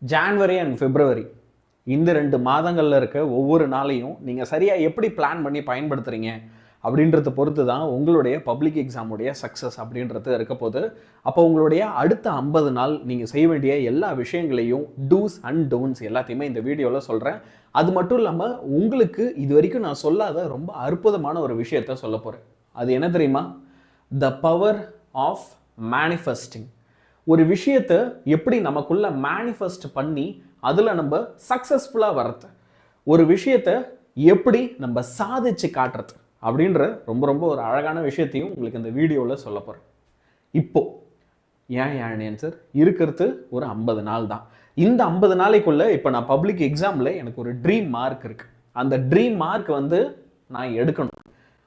January and பிப்ரவரி இந்த 2 மாதங்களில் இருக்க ஒவ்வொரு நாளையும் நீங்கள் சரியாக எப்படி பிளான் பண்ணி பயன்படுத்துகிறீங்க அப்படின்றத பொறுத்து தான் உங்களுடைய பப்ளிக் எக்ஸாமுடைய சக்ஸஸ் அப்படின்றது இருக்க போது. அப்போ உங்களுடைய அடுத்த 50 நாள் நீங்கள் செய்ய வேண்டிய எல்லா விஷயங்களையும் டூஸ் அண்ட் டோன்ட்ஸ் எல்லாத்தையுமே இந்த வீடியோவில் சொல்கிறேன். அது மட்டும் இல்லாமல் உங்களுக்கு இது வரைக்கும் நான் சொல்லாத ரொம்ப அற்புதமான ஒரு விஷயத்த சொல்ல போகிறேன். அது என்ன தெரியுமா? The power of manifesting. ஒரு விஷயத்தை எப்படி நமக்குள்ள மேனிஃபெஸ்ட் பண்ணி அதில் நம்ம சக்ஸஸ்ஃபுல்லாக வர்றது, ஒரு விஷயத்தை எப்படி நம்ம சாதிச்சு காட்டுறது அப்படின்ற ரொம்ப ரொம்ப ஒரு அழகான விஷயத்தையும் உங்களுக்கு இந்த வீடியோவில் சொல்ல போகிறேன். இப்போ ஏன் ஆன்சர் இருக்கிறது ஒரு 50 நாள் தான். இந்த 50 நாளைக்குள்ளே இப்போ நான் பப்ளிக் எக்ஸாமில் எனக்கு ஒரு ட்ரீம் மார்க் இருக்குது. அந்த ட்ரீம் மார்க் நான் எடுக்கணும்.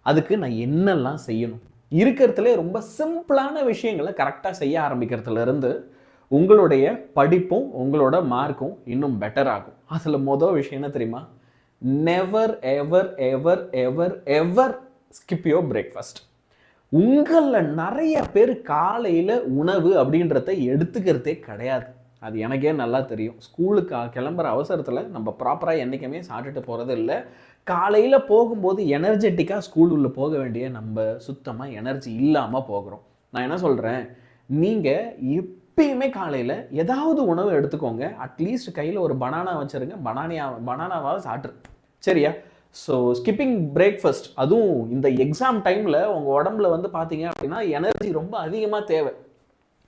அதுக்கு நான் என்னெல்லாம் செய்யணும்? இருக்கிறதுலே ரொம்ப சிம்பிளான விஷயங்களை கரெக்டாக செய்ய ஆரம்பிக்கிறதுலேருந்து உங்களுடைய படிப்பும் உங்களோட மார்க்கும் இன்னும் பெட்டர் ஆகும். அதில் மொதல் விஷயம் என்ன தெரியுமா? Never ever ever ever ever skip your breakfast. உங்களில் நிறைய பேர் காலையில் உணவு அப்படின்றத எடுத்துக்கிறதே கிடையாது. அது எனக்கே நல்லா தெரியும். ஸ்கூலுக்கு கிளம்புற அவசரத்தில் நம்ம ப்ராப்பராக என்றைக்குமே சாப்பிட்டுட்டு போகிறது இல்லை. காலையில் போகும்போது எனர்ஜெட்டிக்காக ஸ்கூல் உள்ள போக வேண்டிய நம்ம சுத்தமாக எனர்ஜி இல்லாமல் போகிறோம். நான் என்ன சொல்கிறேன், நீங்கள் எப்பயுமே காலையில் ஏதாவது உணவு எடுத்துக்கோங்க. அட்லீஸ்ட் கையில் ஒரு பனானா வச்சுருங்க, பனானாவாக சாப்பிட்ரு, சரியா? ஸோ ஸ்கிப்பிங் பிரேக்ஃபாஸ்ட், அதுவும் இந்த எக்ஸாம் டைமில் உங்கள் உடம்புல பார்த்தீங்க அப்படின்னா எனர்ஜி ரொம்ப அதிகமாக தேவை.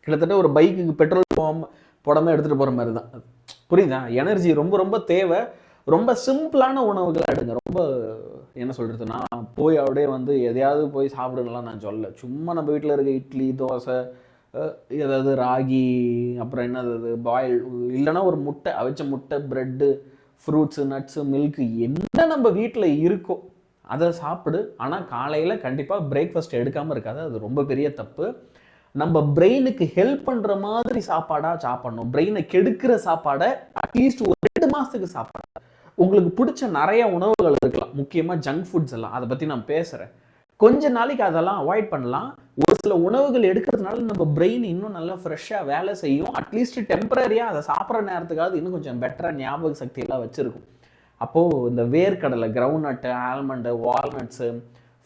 கிட்டத்தட்ட ஒரு பைக்குக்கு பெட்ரோல் போடாமல் எடுத்துகிட்டு போகிற மாதிரி தான். புரியுதா? எனர்ஜி ரொம்ப ரொம்ப தேவை. ரொம்ப சிம்பிளான உணவுகளை எடுங்க. ரொம்ப என்ன சொல்கிறது, நான் போய் அப்படியே எதையாவது போய் சாப்பிடுங்கலாம் நான் சொல்ல. சும்மா நம்ம வீட்டில் இருக்க இட்லி தோசை, ஏதாவது ராகி, அப்புறம் என்னது பாயில், இல்லைன்னா ஒரு முட்டை, அவிச்ச முட்டை, ப்ரெட்டு, ஃப்ரூட்ஸு, நட்ஸு, மில்க்கு, என்ன நம்ம வீட்டில் இருக்கோ அதை சாப்பிடு. ஆனால் காலையில் கண்டிப்பாக பிரேக்ஃபாஸ்ட் எடுக்காமல் இருக்காது. அது ரொம்ப பெரிய தப்பு. நம்ம பிரெயினுக்கு ஹெல்ப் பண்ணுற மாதிரி சாப்பாடாக சாப்பிடணும். பிரெயினை கெடுக்கிற சாப்பாடை அட்லீஸ்ட் ஒரு 2 மாதத்துக்கு சாப்பாடு. உங்களுக்கு பிடிச்ச நிறைய உணவுகள் இருக்கலாம், முக்கியமாக ஜங்க் ஃபுட்ஸ் எல்லாம், அதை பற்றி நான் பேசுகிறேன். கொஞ்ச நாளைக்கு அதெல்லாம் அவாய்ட் பண்ணலாம். ஒரு சில உணவுகள் எடுக்கிறதுனால நம்ம பிரெயின் இன்னும் நல்லா ஃப்ரெஷ்ஷாக வேலை செய்யும். அட்லீஸ்ட் டெம்பரரியாக அதை சாப்பிட்ற நேரத்துக்காவது இன்னும் கொஞ்சம் பெட்டராக ஞாபக சக்தியெல்லாம் வச்சுருக்கும். அப்போது இந்த வேர்க்கடலை, கிரவுண்ட்நட்டு, ஆல்மண்டு, வால்நட்ஸு,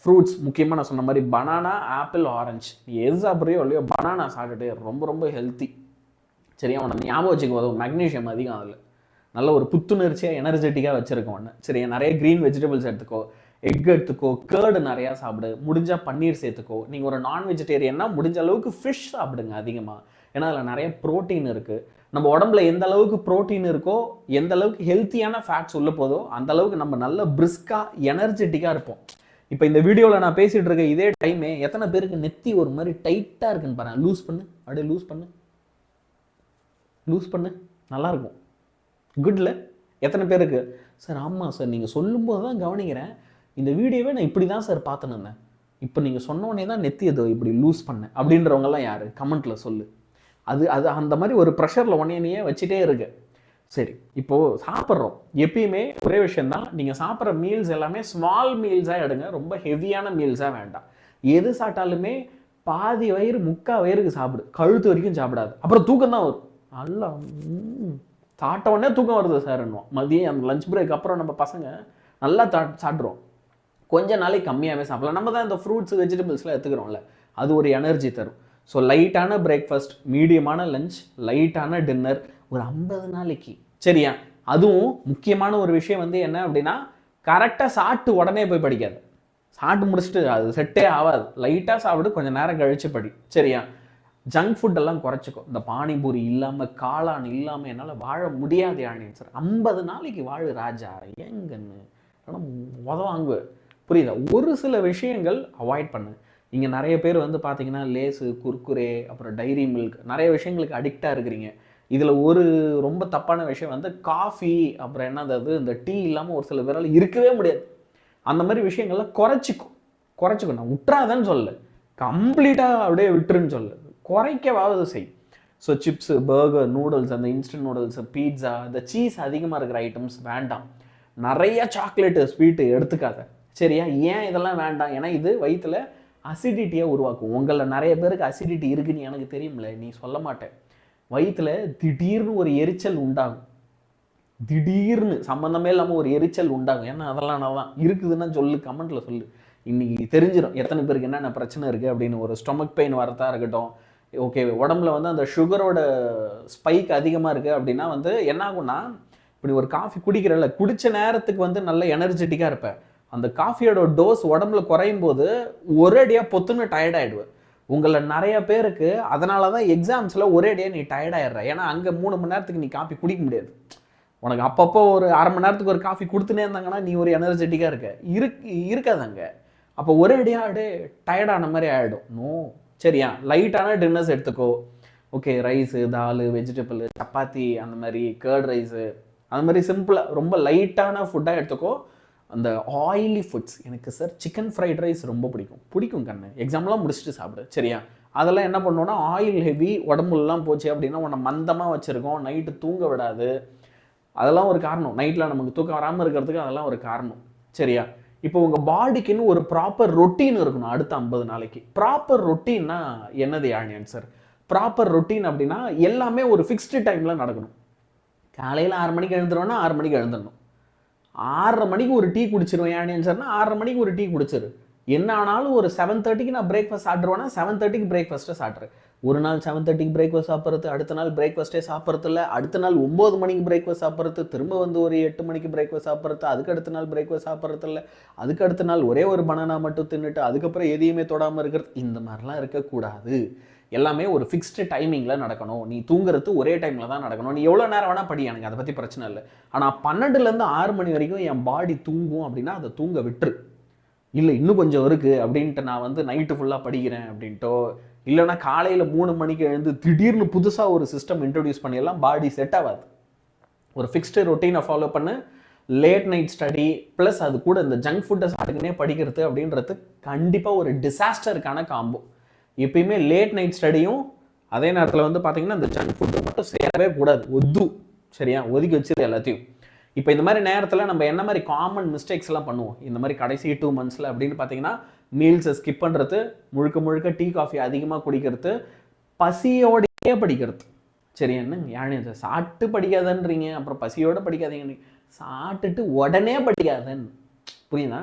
ஃப்ரூட்ஸ், முக்கியமாக நான் சொன்ன மாதிரி பனானா, ஆப்பிள், ஆரஞ்சு, எது சாப்பிட்றியோ இல்லையோ பனானா சாப்பிட்டுட்டு ரொம்ப ரொம்ப ஹெல்த்தி, சரியா? உனக்கு ஞாபகம் வச்சுக்க உதவும். மெக்னீஷியம் அதிகம் அதில், நல்ல ஒரு புத்துணர்ச்சியாக எனர்ஜெட்டிக்காக வச்சுருக்கோம் ஒன்று, சரியா? நிறைய க்ரீன் வெஜிடபிள்ஸ் எடுத்துக்கோ, எக் எடுத்துக்கோ, கேர்டு நிறையா சாப்பிடு, முடிஞ்சால் பன்னீர் சேர்த்துக்கோ. நீங்கள் ஒரு நான் வெஜிடேரியன்னா முடிஞ்ச அளவுக்கு ஃபிஷ் சாப்பிடுங்க அதிகமாக. ஏன்னா அதில் நிறைய ப்ரோட்டீன் இருக்குது. நம்ம உடம்புல எந்த அளவுக்கு ப்ரோட்டீன் இருக்கோ, எந்த அளவுக்கு ஹெல்த்தியான ஃபேட்ஸ் உள்ள போதோ அந்த அளவுக்கு நம்ம நல்ல பிரிஸ்காக எனர்ஜெட்டிக்காக இருப்போம். இப்போ இந்த வீடியோவில் நான் பேசிகிட்டு இருக்க இதே டைமே எத்தனை பேருக்கு நெத்தி ஒரு மாதிரி டைட்டாக இருக்குன்னு பாருங்க. லூஸ் பண்ணு, அப்படியே லூஸ் பண்ணு, நல்லாயிருக்கும். குட்ல எத்தனை பேருக்கு? சார் ஆமாம் சார், நீங்கள் சொல்லும்போது தான் கவனிக்கிறேன், இந்த வீடியோவே நான் இப்படி தான் சார் பார்த்துன்னு, இப்போ நீங்கள் சொன்னோடனே தான் நெத்தி ஏதோ இப்படி லூஸ் பண்ணேன் அப்படின்றவங்கலாம் யார்? கமெண்ட்டில் சொல்லு. அது அந்த மாதிரி ஒரு ப்ரெஷரில் ஒன்னையே வச்சுட்டே இருக்கு. சரி, இப்போது சாப்பிட்றோம். எப்பயுமே ஒரே விஷயந்தான், நீங்கள் சாப்பிட்ற மீல்ஸ் எல்லாமே ஸ்மால் மீல்ஸாக எடுங்க. ரொம்ப ஹெவியான மீல்ஸாக வேண்டாம். எது சாப்பிட்டாலுமே பாதி வயிறு முக்கால் வயிறுக்கு சாப்பிடு, கழுத்து வரைக்கும் சாப்பிடாது. அப்புறம் தூக்கம் தான் வரும். நல்லா சாப்பிட்ட உடனே தூக்கம் வருது சார் என்னுவோம். மதியம் அந்த லஞ்ச் பிரேக் அப்புறம் நம்ம பசங்க நல்லா சாப்பிட்றோம். கொஞ்ச நாளைக்கு கம்மியாகவே சாப்பிடலாம். நம்ம தான் இந்த ஃப்ரூட்ஸ் வெஜிடபிள்ஸ்லாம் எடுத்துக்கிறோம்ல, அது ஒரு எனர்ஜி தரும். ஸோ லைட்டான பிரேக்ஃபாஸ்ட், மீடியமான லஞ்ச், லைட்டான டின்னர் ஒரு 50 நாளைக்கு, சரியா? அதுவும் முக்கியமான ஒரு விஷயம் என்ன அப்படின்னா, கரெக்டாக சாப்பிட்டு உடனே போய் படிக்காது. சாப்பிட்டு முடிச்சுட்டு அது செட்டே ஆகாது. லைட்டாக சாப்பிட்டு கொஞ்சம் நேரம் கழித்து படி, சரியா? ஜங்க் ஃபுட்டெல்லாம் குறைச்சிக்கோ. இந்த பானிபூரி இல்லாமல், காளான் இல்லாமல் என்னால் வாழ முடியாது சார். 50 நாளைக்கு வாழு ராஜா, ஏங்கன்னு ஆனால் உதவாங்கு, புரியுதா? ஒரு சில விஷயங்கள் அவாய்ட் பண்ணு. இங்கே நிறைய பேர் பார்த்தீங்கன்னா லேஸு, குர்குரே, அப்புறம் டைரி மில்க், நிறைய விஷயங்களுக்கு அடிக்டாக இருக்கிறீங்க. இதில் ஒரு ரொம்ப தப்பான விஷயம் காஃபி, அப்புறம் என்னது இந்த டீ இல்லாமல் ஒரு சில பேரால் இருக்கவே முடியாது. அந்த மாதிரி விஷயங்கள்லாம் குறைச்சிக்கோ. நான் விட்டுறாதன்னு சொல்லு, கம்ப்ளீட்டாக அப்படியே விட்டுருன்னு சொல்லு, குறைக்கவாவது செய். ஸோ சிப்ஸு, பர்கர், நூடுல்ஸ், அந்த இன்ஸ்டன்ட் நூடுல்ஸு, பீட்சா, இந்த சீஸ் அதிகமாக இருக்கிற ஐட்டம்ஸ் வேண்டாம். நிறைய சாக்லேட்டு, ஸ்வீட்டு எடுத்துக்காத, சரியா? ஏன் இதெல்லாம் வேண்டாம்? ஏன்னா இது வயிற்றில் அசிடிட்டியை உருவாக்கும். உங்களில் நிறைய பேருக்கு அசிடிட்டி இருக்குன்னு எனக்கு தெரியும்ல, நீ சொல்ல மாட்டேன். வயிற்றுல திடீர்னு ஒரு எரிச்சல் உண்டாகும். திடீர்னு சம்மந்தமே இல்லாமல் ஒரு எரிச்சல் உண்டாகும். ஏன்னா அதெல்லாம் தான் இருக்குதுன்னா சொல்லு, கமெண்ட்டில் சொல்லு. இன்னைக்கு தெரிஞ்சிடும் எத்தனை பேருக்கு என்னென்ன பிரச்சனை இருக்குது அப்படின்னு. ஒரு ஸ்டொமக் பெயின் வரதா இருக்கட்டும், ஓகே உடம்புல வந்து அந்த சுகரோட ஸ்பைக் அதிகமாக இருக்குது அப்படின்னா வந்து என்ன ஆகும்னா, இப்படி ஒரு காஃபி குடிக்கிறல்ல, குடித்த நேரத்துக்கு வந்து நல்ல எனர்ஜெட்டிக்காக இருப்பேன். அந்த காஃபியோட டோஸ் உடம்புல குறையும் போது ஒரேடியாக பொத்துன்னு டயர்ட் ஆகிடுவேன். உங்களை நிறைய பேருக்கு அதனால தான் எக்ஸாம்ஸில் ஒரேடியாக நீ டயர்டாயிடுற. ஏன்னா அங்கே 3 மணி நேரத்துக்கு நீ காஃபி குடிக்க முடியாது. உனக்கு அப்பப்போ ஒரு 1/2 மணி நேரத்துக்கு ஒரு காஃபி கொடுத்துனே இருந்தாங்கன்னா நீ ஒரு எனர்ஜெட்டிக்காக இருக்காதாங்க. அப்போ ஒரேடியாக அப்படியே டயர்டான மாதிரி ஆகிடும். நோ, சரியா, லைட்டான டின்னர்ஸ் எடுத்துக்கோ. ஓகே, ரைஸு, தால், வெஜிடபிள், சப்பாத்தி, அந்த மாதிரி கர்ட் ரைஸு, அந்த மாதிரி சிம்பிளாக ரொம்ப லைட்டான ஃபுட்டாக எடுத்துக்கோ. அந்த ஆயிலி ஃபுட்ஸ், எனக்கு சார் சிக்கன் ஃப்ரைட் ரைஸ் ரொம்ப பிடிக்கும் கண்ணு, எக்ஸாம்லாம் முடிச்சுட்டு சாப்பிடு, சரியா. அதெல்லாம் என்ன பண்ணோன்னா, ஆயில் ஹெவி உடம்புலாம் போச்சு அப்படின்னா உன்னை மந்தமாக வச்சுருக்கோம், நைட்டு தூங்க விடாது. அதெல்லாம் ஒரு காரணம். நைட்டில் நமக்கு தூக்கம் வராமல் இருக்கிறதுக்கு அதெல்லாம் ஒரு காரணம், சரியா. இப்போ உங்கள் பாடிக்குன்னு ஒரு ப்ராப்பர் ரொட்டீன் இருக்கணும். அடுத்த 50 நாளைக்கு ப்ராப்பர் ரொட்டீன்னா என்னது யாழினி சார்? ப்ராப்பர் ரொட்டீன் அப்படின்னா எல்லாமே ஒரு ஃபிக்ஸ்டு டைமில் நடக்கணும். காலையில் 6 மணிக்கு எழுந்துருவேன்னா 6 மணிக்கு எழுந்துடணும். 6:30 மணிக்கு ஒரு டீ குடிச்சிருவேன் யாழினி சார்னா 6:30 மணிக்கு ஒரு டீ குடிச்சிரு. என்ன ஆனாலும் ஒரு 7:30க்கு நான் பிரேக்ஃபாஸ்ட் சாப்பிட்ருவேன்னா 7:30க்கு பிரேக்ஃபாஸ்ட்டை சாப்பிட்றேன். ஒரு நாள் 7:30க்கு பிரேக்ஃபாஸ்ட் சாப்பிட்றது, அடுத்த நாள் பிரேக்ஃபாஸ்ட்டே சாப்பிட்றது இல்லை, அடுத்த நாள் 9 மணிக்கு பிரேக்ஃபாஸ்ட் சாப்பிட்றது, திரும்ப வந்து ஒரு 8 மணிக்கு பிரேக்ஃபாஸ்ட் சாப்பிட்றது, அதுக்கு அடுத்த நாள் பிரேக்ஃபாஸ்ட் சாப்பிட்றது இல்லை, அதுக்கு அடுத்த நாள் ஒரே ஒரு பனானா மட்டும் தின்னுட்டு அதுக்கப்புறம் எதையுமே தொடாமல் இருக்கிறது. இந்த மாதிரிலாம் இருக்கக்கூடாது. எல்லாமே ஒரு ஃபிக்ஸ்டு டைமிங்கில் நடக்கணும். நீ தூங்குறது ஒரே டைமில் தான் நடக்கணும். நீ எவ்வளோ நேரம் வேணால் படி, எனக்கு அதை பற்றி பிரச்சனை இல்லை. ஆனால் 12லேருந்து 6 மணி வரைக்கும் என் பாடி தூங்கும் அப்படின்னா அதை தூங்க விட்டுரு. இல்லை இன்னும் கொஞ்சம் இருக்குது அப்படின்ட்டு நான் வந்து நைட்டு ஃபுல்லாக படிக்கிறேன் அப்படின்ட்டோ, இல்லைனா காலையில் 3 மணிக்கு எழுந்து திடீர்னு புதுசாக ஒரு சிஸ்டம் இன்ட்ரடியூஸ் பண்ணிடலாம், பாடி செட் ஆகாது. ஒரு ஃபிக்ஸ்டு ரொட்டீனை ஃபாலோ பண்ணு. லேட் நைட் ஸ்டடி ப்ளஸ் அது கூட இந்த ஜங்க் ஃபுட்டை சாப்பிட்டுக்கினே படிக்கிறது அப்படின்றது கண்டிப்பாக ஒரு டிசாஸ்டருக்கான காம்போ. எப்பயுமே லேட் நைட் ஸ்டடியும் அதே நேரத்தில் வந்து பார்த்தீங்கன்னா இந்த ஜங்க் ஃபுட்டு மட்டும் சேரவே கூடாது. சரியா, ஒதுக்கி வச்சிரு எல்லாத்தையும். இப்போ இந்த மாதிரி நேரத்தில் நம்ம என்ன மாதிரி காமன் மிஸ்டேக்ஸ் எல்லாம் பண்ணுவோம் இந்த மாதிரி கடைசி 2 மந்த்ஸில் அப்படின்னு பார்த்தீங்கன்னா, மீல்ஸை ஸ்கிப் பண்ணுறது, முழுக்க டீ காஃபி அதிகமாக குடிக்கிறது, பசியோடையே படிக்கிறது. சரி, என்னங்க யாழி சாப்பிட்டு படிக்காதன்றீங்க, அப்புறம் பசியோடு படிக்காதீங்க. சாப்பிட்டுட்டு உடனே படிக்காதன்னு புரியுதா?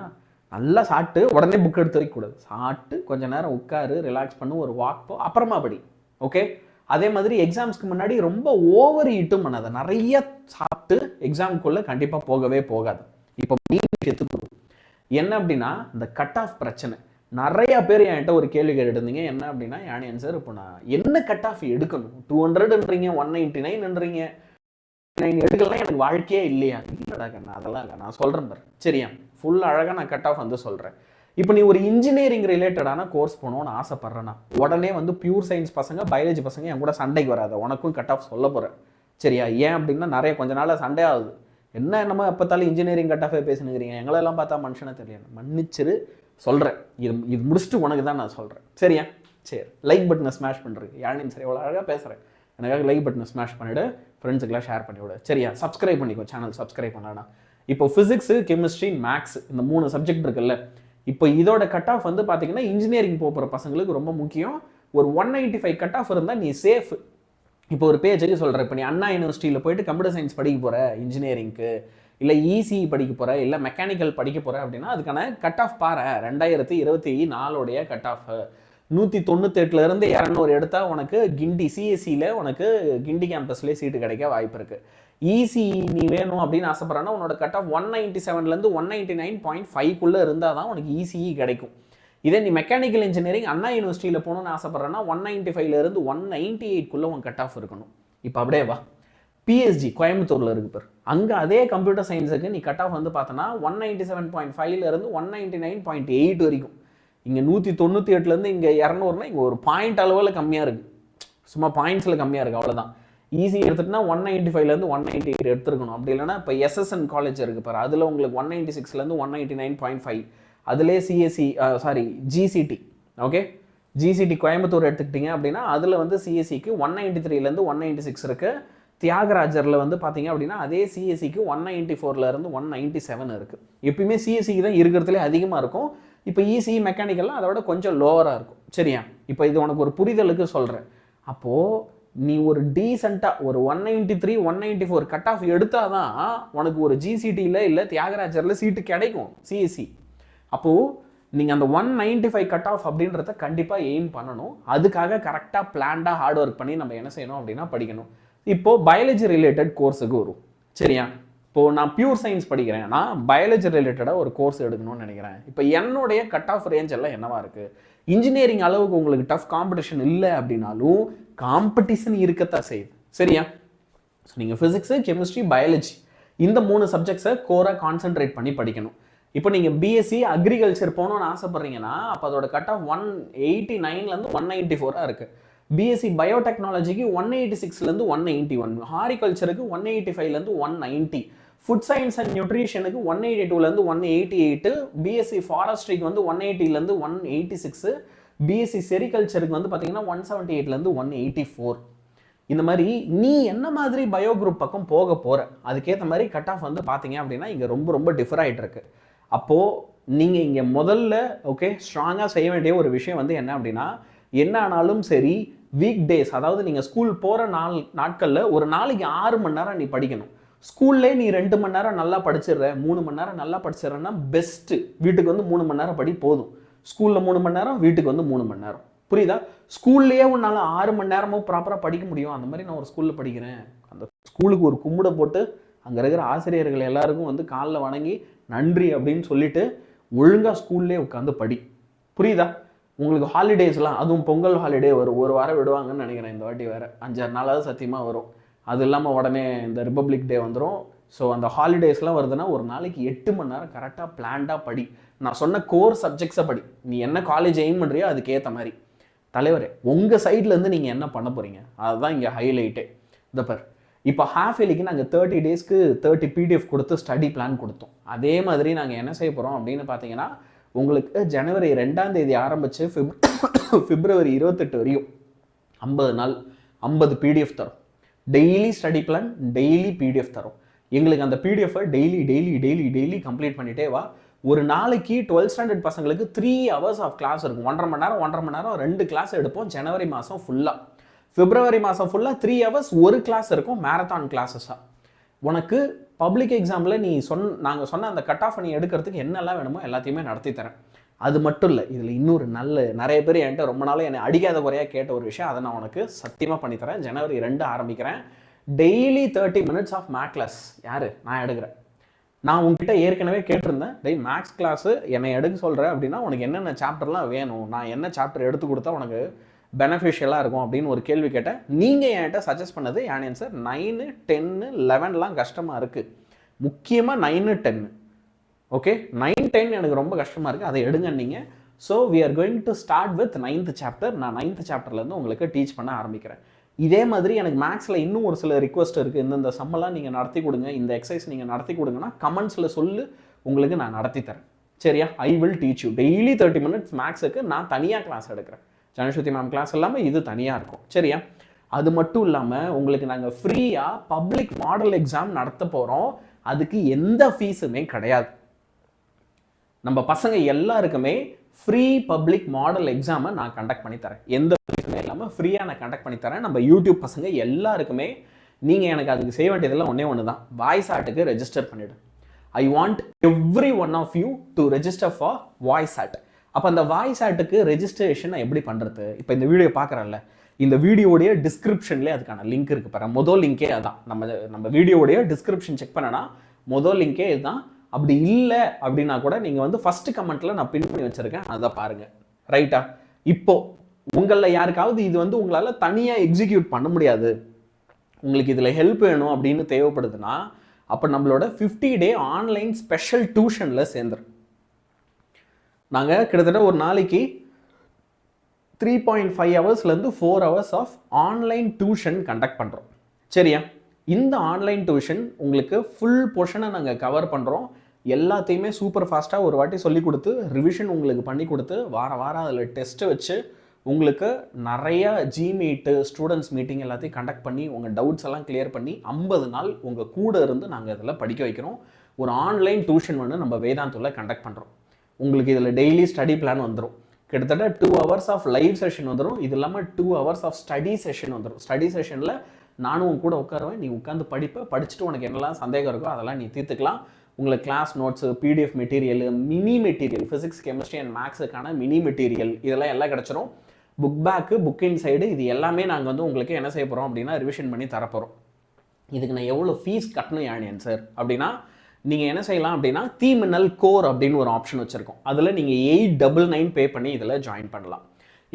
நல்லா சாப்பிட்டு உடனே புக் எடுத்து வைக்கக்கூடாது. சாப்பிட்டு கொஞ்சம் நேரம் உட்காரு, ரிலாக்ஸ் பண்ணு, ஒரு வாக் போ, அப்புறமா படி. ஓகே, அதே மாதிரி எக்ஸாம்ஸ்க்கு முன்னாடி ரொம்ப ஓவர் ஈட்டும் பண்ணாத. நிறைய சாப்பிட்டு எக்ஸாமுக்குள்ளே கண்டிப்பாக போகவே போகாது. இப்போ என்ன அப்படின்னா இந்த கட் ஆஃப் பிரச்சனை. நிறைய பேர் என்கிட்ட ஒரு கேள்வி கேட்டுருந்தீங்க, என்ன அப்படின்னா யானி சார் இப்போ நான் என்ன கட் ஆஃப் எடுக்கணும்? 200ன்றீங்க, 199ன்றீங்க, எடுக்கலாம், எனக்கு வாழ்க்கையே இல்லையா? இல்லைடா கண்ணா, அதெல்லாம் இல்லை, நான் சொல்கிறேன் பாரு, சரியா. ஃபுல் அழகாக நான் கட் ஆஃப் வந்து சொல்கிறேன். இப்போ நீ ஒரு இன்ஜினியரிங் ரிலேட்டடான கோர்ஸ் போகணும்னு ஆசைப்பட்றேன்னா உடனே வந்து பியூர் சயின்ஸ் பசங்க, பயாலஜி பசங்க என் கூட சண்டைக்கு வராது, உனக்கும் கட் ஆஃப் சொல்ல போகிறேன், சரியா. ஏன் அப்படின்னா நிறைய கொஞ்ச நாள் சண்டே ஆகுது. என்னமோ எப்போத்தாலும் இன்ஜினியரிங் கட் ஆஃபே பேசுனுங்கிறீங்க, எங்களெல்லாம் பார்த்தா மனுஷனை தெரியல. மன்னிச்சிரு, சொல்கிறேன். இது முடிச்சுட்டு உனக்கு தான் நான் சொல்கிறேன், சரியா. சரி, லைக் பட்டனை ஸ்மாஷ் பண்ணுறேன் யாழினி சரி, எவ்வளோ அழகாக பேசுகிறேன். எனக்காக லைக் பட்டனை ஸ்மாஷ் பண்ணிவிடு, ஃப்ரெண்ட்ஸுக்கெல்லாம் ஷேர் பண்ணிவிடு, சரியா. சப்ஸ்கிரைப் பண்ணிக்கோ, சேனல் சப்ஸ்கிரைப் பண்ணலாம். இப்போ ஃபிசிக்ஸு, கெமிஸ்ட்ரி, மேக்ஸ் இந்த 3 சப்ஜெக்ட் இருக்குல்ல, இப்போ இதோட கட் ஆஃப் வந்து பார்த்தீங்கன்னா இன்ஜினியரிங் போகிற பசங்களுக்கு ரொம்ப முக்கியம். ஒரு 195 கட் ஆஃப் இருந்தால் நீ சேஃப். இப்போ ஒரு பேஜுக்கு சொல்கிறேன், இப்போ நீ அண்ணா யூனிவர்சிட்டியில் போயிட்டு கம்ப்யூட்டர் சயின்ஸ் படிக்க போகிற இன்ஜினியரிங்க்கு, இல்லை இசிஇ படிக்க போகிற, இல்லை மெக்கானிக்கல் படிக்க போகிற அப்படின்னா அதுக்கான கட் ஆஃப் பாரு. 2024 கட் ஆஃப் 198லேருந்து 200 எடுத்தால் உனக்கு கிண்டி சிஎஸ்சியில் உனக்கு கிண்டி கேம்பஸ்லேயே சீட்டு கிடைக்க வாய்ப்பு இருக்குது. இசிஇ நீ வேணும் அப்படின்னு ஆசைப்படுறேன்னா உன்னோட கட் ஆஃப் 197லேருந்து 199.5க்குள்ளே இருந்தால் தான் உனக்கு இசிஇ கிடைக்கும். இதே நீ மெக்கானிக்கல் இன்ஜினியரிங் அண்ணா யூனிவர்சிட்டியில் போகணும்னு ஆசைப்படுறேன்னா 195லேருந்து 198க்குள்ளே உன் கட் ஆஃப் இருக்கணும். இப்போ அப்படியே வா, பிஎஸ்ஜி கோயம்புத்தூரில் இருக்கு பேர், அங்கே அதே கம்ப்யூட்டர் சயின்ஸுக்கு நீ கட் ஆஃப் வந்து பார்த்தோன்னா 197.5லேருந்து 199.8 வரைக்கும். இங்கே 198லேருந்து இங்கே 200னா இங்கே ஒரு பாயிண்ட் அளவில் கம்மியாக இருக்குது, சும்மா பாயிண்ட்ஸில் கம்மியாக இருக்குது, அவ்வளோதான். ஈஸி எடுத்துட்டுனா 195லேருந்து 198 எடுத்துருக்கணும். அப்படி இல்லைனா இப்போ எஸ்எஸ்என் காலேஜ் இருக்குது பாரு, அதில் உங்களுக்கு 196லேருந்து 199.5, அதிலே CSC GCT, okay, GCT Coimbatore எடுத்துக்கிட்டிங்க அப்படின்னா அதில் வந்து சிஎஸ்சிக்கு 193லேருந்து 196 இருக்குது. தியாகராஜரில் வந்து பார்த்தீங்க அப்படின்னா அதே சிஎஸ்சிக்கு 194லேருந்து 197 இருக்குது. எப்பயுமே சிஎஸ்சிக்கு தான் இருக்கிறதுலே அதிகமாக இருக்கும். இப்போ இசிஇ மெக்கானிக்கல்லாம் அதோட கொஞ்சம் லோவராக இருக்கும், சரியா. இப்போ இது உனக்கு ஒரு புரிதலுக்கு சொல்கிறேன். அப்போது நீ ஒரு டீசெண்டாக ஒரு 193 194 கட் ஆஃப் எடுத்தால் தான் உனக்கு ஒரு ஜிசிடியில் இல்லை தியாகராஜரில் சீட்டு கிடைக்கும் சிஎஸ்சி. அப்போது நீங்கள் அந்த 195 கட் ஆஃப் அப்படின்றத கண்டிப்பாக எய்ம் பண்ணணும். அதுக்காக கரெக்டாக பிளான்டாக ஹார்ட் ஒர்க் பண்ணி நம்ம என்ன செய்யணும் அப்படின்னா படிக்கணும். இப்போது பயாலஜி ரிலேட்டட் கோர்ஸுக்கு வரும். சரியா? இப்போது நான் பியூர் சயின்ஸ் படிக்கிறேன், நான் பயாலஜி ரிலேட்டடாக ஒரு கோர்ஸ் எடுக்கணும்னு நினைக்கிறேன். இப்போ என்னுடைய கட் ஆஃப் ரேஞ்ச் எல்லாம் என்னவா இருக்குது? இன்ஜினியரிங் அளவுக்கு உங்களுக்கு டஃப் காம்படிஷன் இல்லை அப்படின்னாலும் காம்படிஷன் இருக்கத்தான் செய்யுது. சரியா? ஸோ நீங்கள் ஃபிசிக்ஸு, கெமிஸ்ட்ரி, பயாலஜி இந்த 3 சப்ஜெக்ட்ஸை கோராக கான்சென்ட்ரேட் பண்ணி படிக்கணும். இப்போ நீங்கள் பிஎஸ்சி அக்ரிகல்ச்சர் போகணும்னு ஆசைப்பட்றீங்கன்னா அப்போ அதோட கட் ஆஃப் 189லேருந்து 194 இருக்குது. பிஎஸ்சி பயோடெக்னாலஜிக்கு 186லேருந்து 191, ஹாரிகல்ச்சருக்கு 185லேருந்து 190, ஃபுட் சயின்ஸ் அண்ட் நியூட்ரிஷனுக்கு 182லேருந்து 188, பிஎஸ்சி ஃபாரஸ்ட்ரிக்கு வந்து 180லேருந்து 186, பிஎஸ்சி செரிகல்ச்சருக்கு வந்து பார்த்தீங்கன்னா 178லேருந்து 184. இந்த மாதிரி நீ என்ன மாதிரி பயோ குரூப் பக்கம் போக போகிற அதுக்கேற்ற மாதிரி கட் ஆஃப் வந்து பார்த்தீங்க அப்படின்னா இங்கே ரொம்ப ரொம்ப டிஃபர் ஆகிட்டு இருக்கு. அப்போது நீங்கள் இங்கே முதல்ல ஓகே ஸ்ட்ராங்காக செய்ய வேண்டிய ஒரு விஷயம் வந்து என்ன அப்படின்னா, என்ன ஆனாலும் சரி வீக் டேஸ், அதாவது நீங்கள் ஸ்கூல் போகிற நாட்களில் ஒரு நாளைக்கு 6 மணி நேரம் நீ படிக்கணும். ஸ்கூல்லே நீ 2 மணி நேரம் நல்லா படிச்சிடுற, 3 மணி நேரம் நல்லா படிச்சிடுறேன்னா பெஸ்ட்டு. வீட்டுக்கு வந்து 3 மணி நேரம் படி போதும். ஸ்கூலில் 3 மணி நேரம், வீட்டுக்கு வந்து 3 மணி நேரம். புரியுதா? ஸ்கூல்லேயே உன்னால் 6 மணி நேரமும் ப்ராப்பராக படிக்க முடியும். அந்த மாதிரி நான் ஒரு ஸ்கூலில் படிக்கிறேன், அந்த ஸ்கூலுக்கு ஒரு கும்பிட போட்டு அங்கே இருக்கிற ஆசிரியர்கள் எல்லாருக்கும் வந்து காலில் வணங்கி நன்றி அப்படின்னு சொல்லிட்டு ஒழுங்காக ஸ்கூல்லே உட்காந்து படி. புரியுதா? உங்களுக்கு ஹாலிடேஸ்லாம், அதுவும் பொங்கல் ஹாலிடே வரும், ஒரு வாரம் விடுவாங்கன்னு நினைக்கிறேன். இந்த வாட்டி வேறு 5-6 நாளாவது சத்தியமாக வரும். அது இல்லாமல் உடனே இந்த ரிப்பப்ளிக் டே வந்துடும். ஸோ அந்த ஹாலிடேஸ்லாம் வருதுன்னா ஒரு நாளைக்கு 8 மணி நேரம் கரெக்டாக பிளான்டாக படி. நான் சொன்ன கோர் சப்ஜெக்ட்ஸை படி. நீ என்ன காலேஜ் எய்ம் பண்ணுறியோ அதுக்கேற்ற மாதிரி. தலைவரே, உங்கள் சைட்லேருந்து நீங்கள் என்ன பண்ண போகிறீங்க அதுதான் இங்கே ஹைலைட்டே. இந்த பார், இப்போ ஹாஃப் இயர்லிக்கு நாங்கள் 30 டேஸ்க்கு 30 பிடிஎஃப் கொடுத்து ஸ்டடி பிளான் கொடுத்தோம். அதே மாதிரி நாங்கள் என்ன செய்ய போகிறோம் அப்படின்னு பார்த்தீங்கன்னா, உங்களுக்கு ஜனவரி 2ஆம் தேதி ஆரம்பித்து பிப்ரவரி 28 வரையும் 50 நாள் 50 பிடிஎஃப் தரும். Daily study plan, daily PDF தரும். எங்களுக்கு அந்த பிடிஎஃபை daily daily daily daily complete பண்ணிட்டே வா. ஒரு நாளைக்கு 12th ஸ்டாண்டர்ட் பசங்களுக்கு 3 hours ஆஃப் கிளாஸ் இருக்கும். 1.5 மணி நேரம் 2 கிளாஸ் எடுப்போம் ஜனவரி மாதம் ஃபுல்லாக. பிப்ரவரி மாதம் ஃபுல்லாக 3 hours ஒரு கிளாஸ் இருக்கும், மேரத்தான் கிளாஸஸாக. உனக்கு பப்ளிக் எக்ஸாமில் நீ நாங்கள் சொன்ன அந்த கட் ஆஃப் நீ எடுக்கிறதுக்கு என்னெல்லாம் வேணுமோ எல்லாத்தையுமே நடத்தி தரேன். அது மட்டும் இல்லை, இதில் இன்னொரு நிறைய பேர் என்கிட்ட ரொம்ப நாள் என்னை அடிக்காத குறையாக கேட்ட ஒரு விஷயம், அதை நான் உனக்கு சத்தியமாக பண்ணித்தரேன். ஜனவரி 2 ஆரம்பிக்கிறேன். Daily 30 minutes of math class யார் நான் எடுக்கிறேன். நான் உங்ககிட்ட ஏற்கனவே கேட்டிருந்தேன், டெய் மேக்ஸ் கிளாஸு என்னை எடுக்க சொல்கிறேன் அப்படின்னா உனக்கு என்னென்ன சாப்டர்லாம் வேணும், நான் என்ன சாப்டர் எடுத்து கொடுத்தா உனக்கு பெனிஃபிஷியலாக இருக்கும் அப்படின்னு ஒரு கேள்வி கேட்டேன். நீங்கள் என்கிட்ட சஜஸ்ட் பண்ணது என் ஆன்சர் 9, 10, 11லாம் கஷ்டமாக இருக்குது. முக்கியமாக 9, 10. ஓகே, 9, 10 எனக்கு ரொம்ப கஷ்டமாக இருக்குது, அதை எடுங்க நீங்கள். So we are going to start with 9th chapter. நான் 9th சாப்டர்லேருந்து உங்களுக்கு டீச் பண்ண ஆரம்பிக்கிறேன். இதே மாதிரி எனக்கு மேக்ஸில் இன்னும் ஒரு சில ரிக்வஸ்ட் இருக்குது. இந்த சம்மெல்லாம் நீங்கள் நடத்தி கொடுங்க, இந்த எக்ஸசைஸ் நீங்கள் நடத்தி கொடுங்கன்னா கமெண்ட்ஸில் சொல்லு, உங்களுக்கு நான் நடத்தி தரேன். சரியா? I will teach you. Daily 30 minutes மேக்ஸுக்கு நான் தனியாக கிளாஸ் எடுக்கிறேன். ஜனஸ்ருதி மேம் கிளாஸ் இல்லாமல் இது தனியாக இருக்கும். சரியா? அது மட்டும் இல்லாமல் உங்களுக்கு நாங்கள் ஃப்ரீயாக பப்ளிக் மாடல் எக்ஸாம் நடத்த போகிறோம். அதுக்கு எந்த ஃபீஸுமே கிடையாது. நம்ம பசங்க எல்லாருக்குமே ஃப்ரீ பப்ளிக் மாடல் எக்ஸாமை நான் கண்டக்ட் பண்ணி தரேன். எந்த ஃபீஸுமே இல்லாமல் ஃப்ரீயாக நான் கண்டக்ட் பண்ணி தரேன். நம்ம யூடியூப் பசங்க எல்லாருக்குமே நீங்கள் எனக்கு அதுக்கு செய்ய வேண்டியதெல்லாம் ஒன்று தான், வாய்ஸ் ஆட்டுக்கு ரெஜிஸ்டர் பண்ணிவிடு. I want every one of you to register for voice ad. அப்போ அந்த வாய்ஸ் ஆட்டுக்கு ரெஜிஸ்ட்ரேஷன் எப்படி பண்ணுறது? இப்போ இந்த வீடியோ பார்க்குறேன்ல, இந்த வீடியோடைய டிஸ்கிரிப்ஷன்லேயே அதுக்கான லிங்க் இருக்குது பாரு. முதல் லிங்கே அதுதான். நம்ம வீடியோடைய டிஸ்கிரிப்ஷன் செக் பண்ணனா முதல் லிங்கே இதுதான். அப்படி இல்லை அப்படின்னா கூட நீங்கள் வந்து ஃபஸ்ட்டு கமெண்ட்டில் நான் பின் பண்ணி வச்சுருக்கேன், அதை பாருங்கள். ரைட்டா? இப்போது உங்களில் யாருக்காவது இது வந்து உங்களால் தனியாக எக்ஸிக்யூட் பண்ண முடியாது, உங்களுக்கு இதில் ஹெல்ப் வேணும் அப்படின்னு தேவைப்படுதுன்னா அப்போ நம்மளோட 50 day ஆன்லைன் ஸ்பெஷல் டியூஷனில் சேர்ந்துடும். நாங்கள் கிட்டத்தட்ட ஒரு நாளைக்கு 3.5 ஹவர்ஸ்லேருந்து 4 hours of online tuition conduct பண்ணுறோம். சரியா? இந்த ஆன்லைன் டியூஷன் உங்களுக்கு ஃபுல் போர்ஷனை நாங்கள் கவர் பண்ணுறோம். எல்லாத்தையுமே சூப்பர் ஃபாஸ்ட்டாக ஒரு வாட்டி சொல்லி கொடுத்து ரிவிஷன் உங்களுக்கு பண்ணி கொடுத்து வாரம் அதில் டெஸ்ட்டு வச்சு உங்களுக்கு நிறைய ஜிமீட்டு ஸ்டூடெண்ட்ஸ் மீட்டிங் எல்லாத்தையும் கண்டக்ட் பண்ணி உங்கள் டவுட்ஸ் எல்லாம் கிளியர் பண்ணி 50 நாள் உங்கள் கூட இருந்து நாங்கள் இதில் படிக்க வைக்கிறோம். ஒரு ஆன்லைன் டியூஷன் வந்து நம்ம வேதாந்தில் கண்டக்ட் பண்ணுறோம். உங்களுக்கு இதில் டெய்லி ஸ்டடி பிளான் வந்துடும். கிட்டத்தட்ட 2 hours ஆஃப் லைவ் செஷன் வந்துடும். இது இல்லாமல் 2 hours ஆஃப் ஸ்டடி செஷன் வந்துடும். ஸ்டடி செஷனில் நானும் உன் கூட உட்காருவேன், நீ உட்காந்து படிச்சுட்டு உனக்கு என்னெல்லாம் சந்தேகம் இருக்கோ அதெல்லாம் நீ தீர்த்துக்கலாம். உங்களுக்கு class notes, PDF material, mini material, physics, chemistry and மேக்ஸுக்கான மினி மெட்டீரியல் இதெல்லாம் எல்லாம் கிடச்சிரும். புக் பேக்கு, புக் இன்சைடு இது எல்லாமே நாங்கள் வந்து உங்களுக்கு என்ன செய்ய போகிறோம் அப்படின்னா ரிவிஷன் பண்ணி தரப்போகிறோம். இதுக்கு நான் எவ்வளோ ஃபீஸ் கட்டணும் யானியன் சார் அப்படின்னா, நீங்கள் என்ன செய்யலாம் அப்படின்னா தீமின்னல் கோர் அப்படின்னு ஒரு ஆப்ஷன் வச்சுருக்கோம். அதில் நீங்கள் 899 பே பண்ணி இதில் ஜாயின் பண்ணலாம்.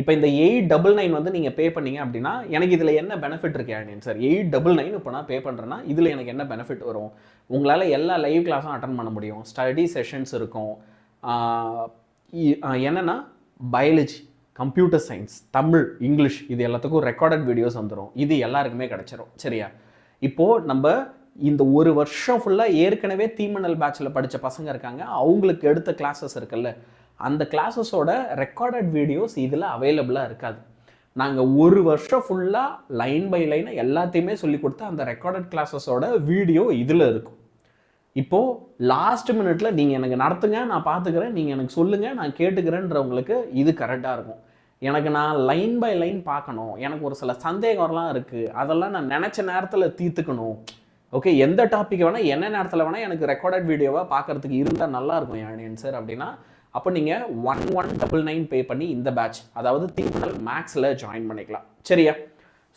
இப்போ இந்த 899 வந்து நீங்கள் பே பண்ணீங்க அப்படின்னா எனக்கு இதில் என்ன பெனிஃபிட் இருக்கு யானியன் சார்? 899 இப்போ நான் பே பண்ணுறேன்னா இதில் எனக்கு என்ன பெனிஃபிட் வரும்? உங்களால் எல்லா லைவ் கிளாஸும் அட்டன் பண்ண முடியும். ஸ்டடி செஷன்ஸ் இருக்கும். என்னென்னா biology, computer science, Tamil, English இது எல்லாத்துக்கும் ரெக்கார்டட் வீடியோஸ் வந்துடும். இது எல்லாருக்குமே கிடச்சிரும். சரியா? இப்போது நம்ம இந்த ஒரு வருஷம் ஃபுல்லாக ஏற்கனவே தீமின்னல் பேட்சில் படித்த பசங்க இருக்காங்க, அவங்களுக்கு எடுத்த கிளாஸஸ் இருக்குல்ல, அந்த கிளாஸஸோட ரெக்கார்டட் வீடியோஸ் இதில் அவைலபிளாக இருக்காது. நாங்கள் ஒரு வருஷம் ஃபுல்லாக லைன் பை லைனாக எல்லாத்தையுமே சொல்லி கொடுத்து அந்த ரெக்கார்டட் கிளாஸஸோட வீடியோ இதில் இருக்கும். இப்போது லாஸ்ட் மினிட்ல நீங்கள் எனக்கு நடத்துங்க, நான் பார்த்துக்கிறேன், நீங்கள் எனக்கு சொல்லுங்கள், நான் கேட்டுக்கிறேன்றவங்களுக்கு இது கரெக்டாக இருக்கும். எனக்கு நான் லைன் பை லைன் பார்க்கணும், எனக்கு ஒரு சில சந்தேகம்லாம் இருக்குது, அதெல்லாம் நான் நினச்ச நேரத்தில் தீர்த்துக்கணும். ஓகே, எந்த டாபிக் வேணால் என்ன நேரத்தில் வேணால் எனக்கு ரெக்கார்டட் வீடியோவாக பார்க்குறதுக்கு இருந்தால் நல்லாயிருக்கும் யானியன் சார் அப்படின்னா, அப்போ நீங்கள் 1199 பே பண்ணி இந்த பேட்ச், அதாவது தீமின்னல் மேக்ஸில் ஜாயின் பண்ணிக்கலாம். சரியா?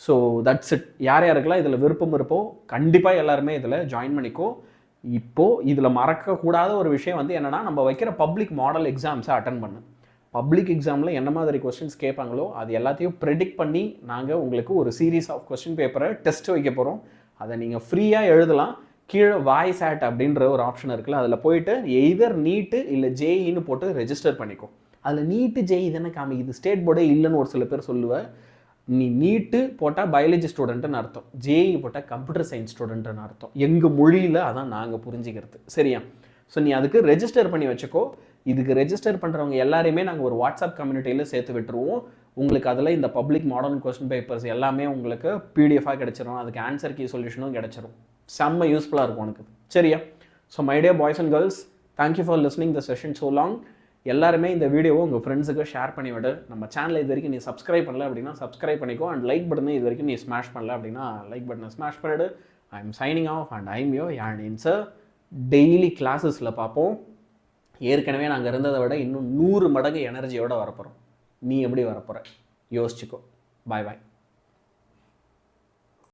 So that's it. யார் யாருக்கெல்லாம் இதில் விருப்பம் இருப்போ கண்டிப்பாக எல்லாருமே இதில் ஜாயின் பண்ணிக்கோ. இப்போது இதில் மறக்கக்கூடாத ஒரு விஷயம் வந்து என்னென்னா, நம்ம வைக்கிற பப்ளிக் மாடல் எக்ஸாம்ஸை அட்டன் பண்ணு. பப்ளிக் எக்ஸாமில் என்ன மாதிரி கொஸ்டின்ஸ் கேட்பாங்களோ அது எல்லாத்தையும் ப்ரெடிக்ட் பண்ணி நாங்கள் உங்களுக்கு ஒரு சீரீஸ் ஆஃப் கொஸ்டின் பேப்பரை டெஸ்ட் வைக்க போகிறோம். அதை நீங்கள் ஃப்ரீயாக எழுதலாம். கீழே வாய்ஸ் ஆட் அப்படின்ற ஒரு ஆப்ஷன் இருக்குல்ல, அதில் போயிட்டு எய்தர் நீட்டு இல்லை ஜேஇன்னு போட்டு ரெஜிஸ்டர் பண்ணிக்கோ. அதில் நீட்டு ஜேஇ தானே காமிக்குது, ஸ்டேட் போர்டே இல்லைன்னு ஒரு சில பேர் சொல்லுவேன். நீ நீட்டு போட்டால் பயாலஜி ஸ்டூடெண்ட்டுன்னு அர்த்தம், ஜேஇ போட்டால் கம்ப்யூட்டர் சயின்ஸ் ஸ்டூடெண்ட்டுன்னு அர்த்தம். எங்கள் மொழியில் அதான் நாங்கள் புரிஞ்சுக்கிறது. சரியா? ஸோ நீ அதுக்கு ரெஜிஸ்டர் பண்ணி வச்சுக்கோ. இதுக்கு ரெஜிஸ்டர் பண்ணுறவங்க எல்லாரையுமே நாங்கள் ஒரு வாட்ஸ்அப் கம்யூனிட்டியில் சேர்த்து விட்டுருவோம். உங்களுக்கு அதில் இந்த பப்ளிக் மாடர்ன் கொஸ்டின் பேப்பர்ஸ் எல்லாமே உங்களுக்கு பிடிஎஃபாக கிடச்சிரும். அதுக்கு ஆன்சர் கீ சொல்யூஷனும் கிடச்சிரும். செம்ம யூஸ்ஃபுல்லாக இருக்கும் உனக்கு. சரியா? So my dear boys and girls, thank you for listening the session so long. எல்லாருமே இந்த வீடியோவை உங்கள் ஃப்ரெண்ட்ஸுக்கு ஷேர் பண்ணிவிடு. நம்ம சேனலை இது வரைக்கும் நீ சப்ஸ்கிரைப் பண்ணல அப்படின்னா சப்ஸ்கிரைப் பண்ணிக்கோ. அண்ட் லைக் பட்டனை இது வரைக்கும் நீ ஸ்மாஷ் பண்ணல அப்படின்னா லைக் பட்டனை ஸ்மாஷ் பண்ணிவிடு. I am signing off and I am your யானியன் சார். டெய்லி கிளாஸஸில் பார்ப்போம். ஏற்கனவே நாங்கள் இருந்ததை விட இன்னும் 100 மடங்கு எனர்ஜியோடு வரப்போகிறோம். நீ எப்படி வரப்போகிற யோசிச்சுக்கோ. பாய் பாய்.